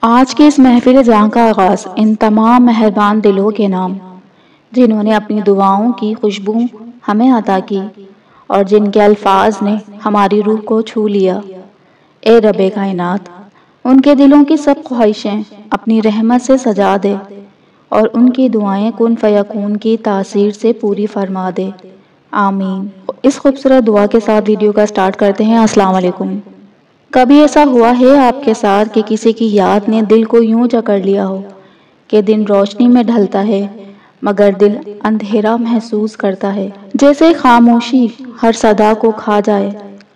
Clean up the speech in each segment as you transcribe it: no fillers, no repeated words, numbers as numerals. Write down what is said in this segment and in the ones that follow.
آج کے اس محفل جاں کا آغاز ان تمام مہربان دلوں کے نام، جنہوں نے اپنی دعاؤں کی خوشبو ہمیں عطا کی اور جن کے الفاظ نے ہماری روح کو چھو لیا۔ اے رب کائنات، ان کے دلوں کی سب خواہشیں اپنی رحمت سے سجا دے اور ان کی دعائیں کن فیکون کی تاثیر سے پوری فرما دے، آمین۔ اس خوبصورت دعا کے ساتھ ویڈیو کا سٹارٹ کرتے ہیں۔ السلام علیکم۔ کبھی ایسا ہوا ہے آپ کے ساتھ کہ کسی کی یاد نے دل کو یوں جکڑ لیا ہو کہ دن روشنی میں ڈھلتا ہے مگر دل اندھیرا محسوس کرتا ہے، جیسے خاموشی ہر صدا کو کھا جائے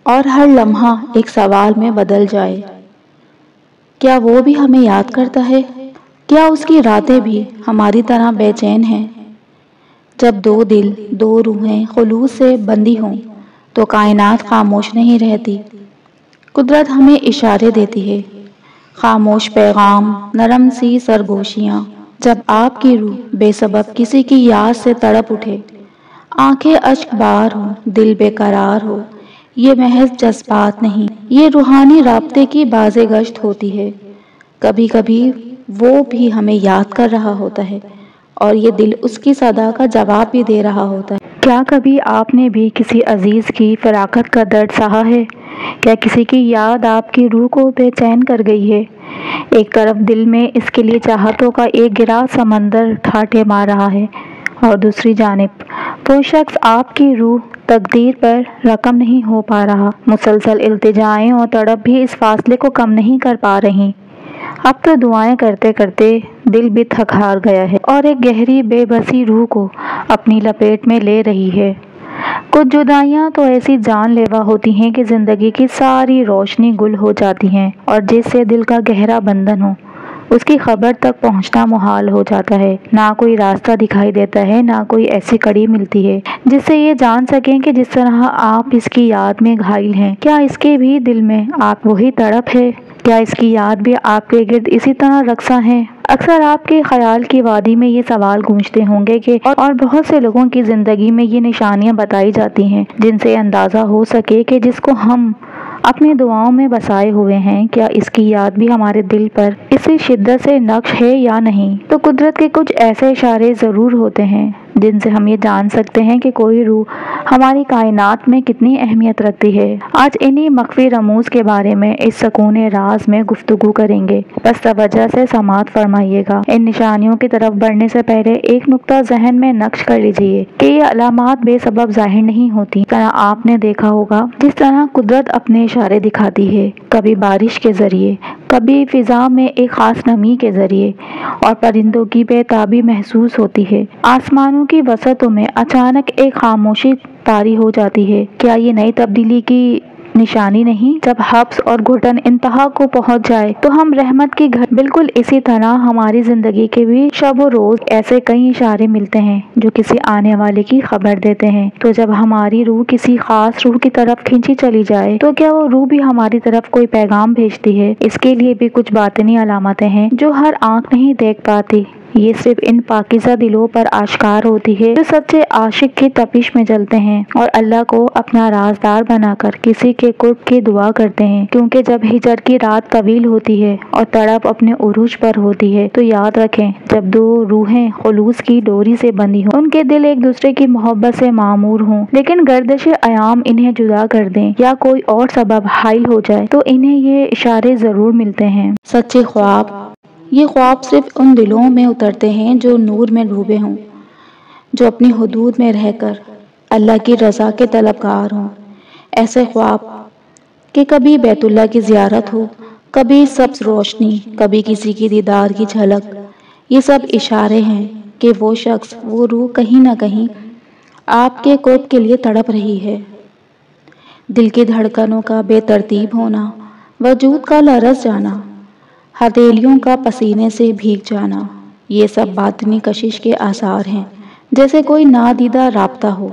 اور ہر لمحہ ایک سوال میں بدل جائے؟ کیا وہ بھی ہمیں یاد کرتا ہے؟ کیا اس کی راتیں بھی ہماری طرح بے چین ہیں؟ جب دو دل، دو روحیں خلوص سے بندھی ہوں تو کائنات خاموش نہیں رہتی، قدرت ہمیں اشارے دیتی ہے، خاموش پیغام، نرم سی سرگوشیاں۔ جب آپ کی روح بے سبب کسی کی یاد سے تڑپ اٹھے، آنکھیں اشک بار ہو، دل بے قرار ہو، یہ محض جذبات نہیں، یہ روحانی رابطے کی باز گشت ہوتی ہے۔ کبھی کبھی وہ بھی ہمیں یاد کر رہا ہوتا ہے اور یہ دل اس کی صدا کا جواب بھی دے رہا ہوتا ہے۔ کیا کبھی آپ نے بھی کسی عزیز کی فراقت کا درد سہا ہے؟ کیا کسی کی یاد آپ کی روح کو بے چین کر گئی ہے؟ ایک طرف دل میں اس کے لیے چاہتوں کا ایک گہرا سمندر ٹھاٹھے مار رہا ہے اور دوسری جانب وہ شخص آپ کی روح تقدیر پر رقم نہیں ہو پا رہا۔ مسلسل التجائیں اور تڑپ بھی اس فاصلے کو کم نہیں کر پا رہی۔ اب تو دعائیں کرتے کرتے دل بھی تھک ہار گیا ہے اور ایک گہری بے بسی روح کو اپنی لپیٹ میں لے رہی ہے۔ کچھ جدائیاں تو ایسی جان لیوا ہوتی ہیں کہ زندگی کی ساری روشنی گل ہو جاتی ہیں اور جس سے دل کا گہرا بندھن ہو اس کی خبر تک پہنچنا محال ہو جاتا ہے۔ نہ کوئی راستہ دکھائی دیتا ہے، نہ کوئی ایسی کڑی ملتی ہے جس سے یہ جان سکیں کہ جس طرح آپ اس کی یاد میں گھائل ہیں، کیا اس کے بھی دل میں آپ وہی تڑپ ہے؟ کیا اس کی یاد بھی آپ کے گرد اسی طرح رقصاں ہے؟ اکثر آپ کے خیال کی وادی میں یہ سوال گونجتے ہوں گے کہ اور بہت سے لوگوں کی زندگی میں یہ نشانیاں بتائی جاتی ہیں جن سے اندازہ ہو سکے کہ جس کو ہم اپنی دعاؤں میں بسائے ہوئے ہیں، کیا اس کی یاد بھی ہمارے دل پر اسی شدت سے نقش ہے یا نہیں؟ تو قدرت کے کچھ ایسے اشارے ضرور ہوتے ہیں جن سے ہم یہ جان سکتے ہیں کہ کوئی روح ہماری کائنات میں کتنی اہمیت رکھتی ہے۔ آج انہی مخفی رموز کے بارے میں اس سکون راز میں گفتگو کریں گے، بس توجہ سے سماعت فرمائیے گا۔ ان نشانیوں کی طرف بڑھنے سے پہلے ایک نقطہ ذہن میں نقش کر لیجئے کہ یہ علامات بے سبب ظاہر نہیں ہوتی۔ طرح آپ نے دیکھا ہوگا جس طرح قدرت اپنے اشارے دکھاتی ہے، کبھی بارش کے ذریعے، کبھی فضا میں ایک خاص نمی کے ذریعے، اور پرندوں کی بے تابی محسوس ہوتی ہے۔ آسمانوں کی وسعتوں میں اچانک ایک خاموشی طاری ہو جاتی ہے۔ کیا یہ نئی تبدیلی کی نشانی نہیں؟ جب حبس اور گھٹن انتہا کو پہنچ جائے تو ہم رحمت کی گھڑی۔ بالکل اسی طرح ہماری زندگی کے بھی شب و روز ایسے کئی اشارے ملتے ہیں جو کسی آنے والے کی خبر دیتے ہیں۔ تو جب ہماری روح کسی خاص روح کی طرف کھینچی چلی جائے تو کیا وہ روح بھی ہماری طرف کوئی پیغام بھیجتی ہے؟ اس کے لیے بھی کچھ باطنی علامتیں ہیں جو ہر آنکھ نہیں دیکھ پاتی، یہ صرف ان پاکیزہ دلوں پر آشکار ہوتی ہے جو سچے عاشق کی تپش میں جلتے ہیں اور اللہ کو اپنا رازدار بنا کر کسی کے قرب کی دعا کرتے ہیں۔ کیونکہ جب ہجر کی رات طویل ہوتی ہے اور تڑپ اپنے عروج پر ہوتی ہے تو یاد رکھیں، جب دو روحیں خلوص کی ڈوری سے بندھی ہوں، ان کے دل ایک دوسرے کی محبت سے معمور ہوں، لیکن گردش ایام انہیں جدا کر دیں یا کوئی اور سبب حائل ہو جائے تو انہیں یہ اشارے ضرور ملتے ہیں۔ سچے خواب، یہ خواب صرف ان دلوں میں اترتے ہیں جو نور میں ڈوبے ہوں، جو اپنی حدود میں رہ کر اللہ کی رضا کے طلبگار ہوں۔ ایسے خواب کہ کبھی بیت اللہ کی زیارت ہو، کبھی سبز روشنی، کبھی کسی کی دیدار کی جھلک، یہ سب اشارے ہیں کہ وہ شخص، وہ روح کہیں نہ کہیں آپ کے قرب کے لیے تڑپ رہی ہے۔ دل کی دھڑکنوں کا بے ترتیب ہونا، وجود کا لرز جانا، ہتھیلیوں کا پسینے سے بھیگ جانا، یہ سب باطنی کشش کے آثار ہیں، جیسے کوئی نادیدہ رابطہ ہو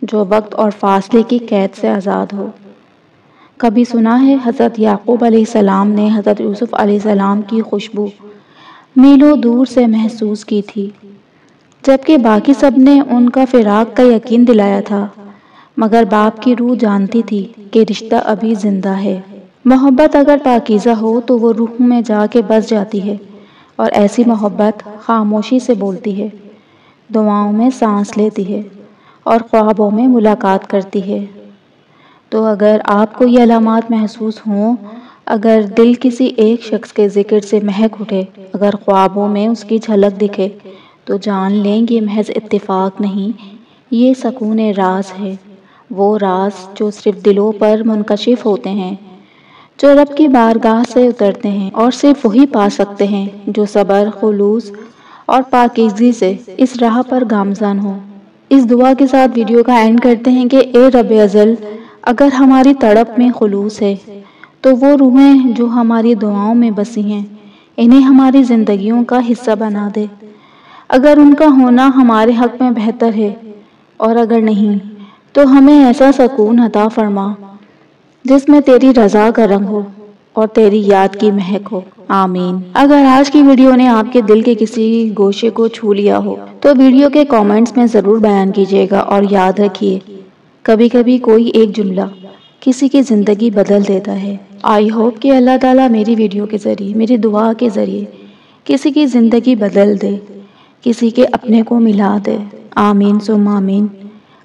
جو وقت اور فاصلے کی قید سے آزاد ہو۔ کبھی سنا ہے حضرت یعقوب علیہ السلام نے حضرت یوسف علیہ السلام کی خوشبو میلوں دور سے محسوس کی تھی، جبکہ باقی سب نے ان کا فراق کا یقین دلایا تھا، مگر باپ کی روح جانتی تھی کہ رشتہ ابھی زندہ ہے۔ محبت اگر پاکیزہ ہو تو وہ روح میں جا کے بس جاتی ہے، اور ایسی محبت خاموشی سے بولتی ہے، دعاؤں میں سانس لیتی ہے اور خوابوں میں ملاقات کرتی ہے۔ تو اگر آپ کو یہ علامات محسوس ہوں، اگر دل کسی ایک شخص کے ذکر سے مہک اٹھے، اگر خوابوں میں اس کی جھلک دکھے، تو جان لیں یہ محض اتفاق نہیں، یہ سکون راز ہے، وہ راز جو صرف دلوں پر منکشف ہوتے ہیں، جو رب کی بارگاہ سے اترتے ہیں، اور صرف وہی پا سکتے ہیں جو صبر، خلوص اور پاکیزگی سے اس راہ پر گامزن ہو۔ اس دعا کے ساتھ ویڈیو کا اینڈ کرتے ہیں کہ اے رب ازل، اگر ہماری تڑپ میں خلوص ہے تو وہ روحیں جو ہماری دعاؤں میں بسی ہیں، انہیں ہماری زندگیوں کا حصہ بنا دے۔ اگر ان کا ہونا ہمارے حق میں بہتر ہے، اور اگر نہیں تو ہمیں ایسا سکون عطا فرما جس میں تیری رضا کا رنگ ہو اور تیری یاد کی مہک ہو۔ آمین۔ اگر آج کی ویڈیو نے آپ کے دل کے کسی گوشے کو چھو لیا ہو تو ویڈیو کے کامنٹس میں ضرور بیان کیجیے گا، اور یاد رکھیے کبھی کبھی کوئی ایک جملہ کسی کی زندگی بدل دیتا ہے۔ آئی ہوپ کہ اللہ تعالیٰ میری ویڈیو کے ذریعے، میری دعا کے ذریعے کسی کی زندگی بدل دے، کسی کے اپنے کو ملا دے۔ آمین ثم آمین۔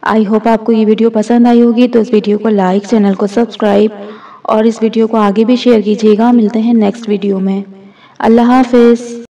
آئی ہوپ آپ کو یہ ویڈیو پسند آئی ہوگی، تو اس ویڈیو کو لائک، چینل کو سبسکرائب اور اس ویڈیو کو آگے بھی شیئر کیجیے گا۔ ملتے ہیں نیکسٹ ویڈیو میں۔ اللہ حافظ۔